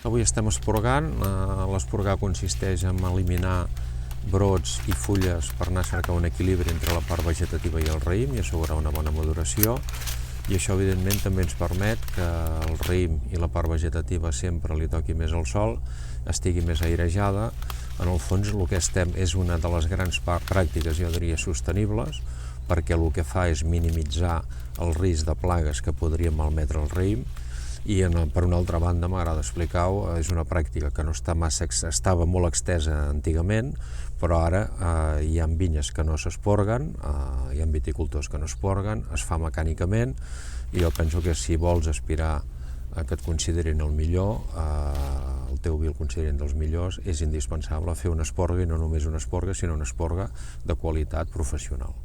Avui estem esporgant. L'esporgar consisteix en eliminar brots i fulles per anar a cercar un equilibri entre la part vegetativa i el raïm i assegurar una bona maduració. I això, evidentment, també ens permet que el raïm i la part vegetativa sempre li toqui més el sol, estigui més airejada. En el fons, el que estem és una de les grans pràctiques, jo diria, sostenibles, perquè el que fa és minimitzar el risc de plagues que podrien malmetre el raïm. I per una altra banda, m'agrada explicar-ho, és una pràctica que no estava molt extesa antigament, però ara hi ha vinyes que no s'esporguen, hi ha viticultors que no esporguen, es fa mecànicament, i jo penso que si vols aspirar a que et considerin el millor, el teu vi el considerin dels millors, és indispensable fer una esporga, i no només una esporga, sinó una esporga de qualitat professional.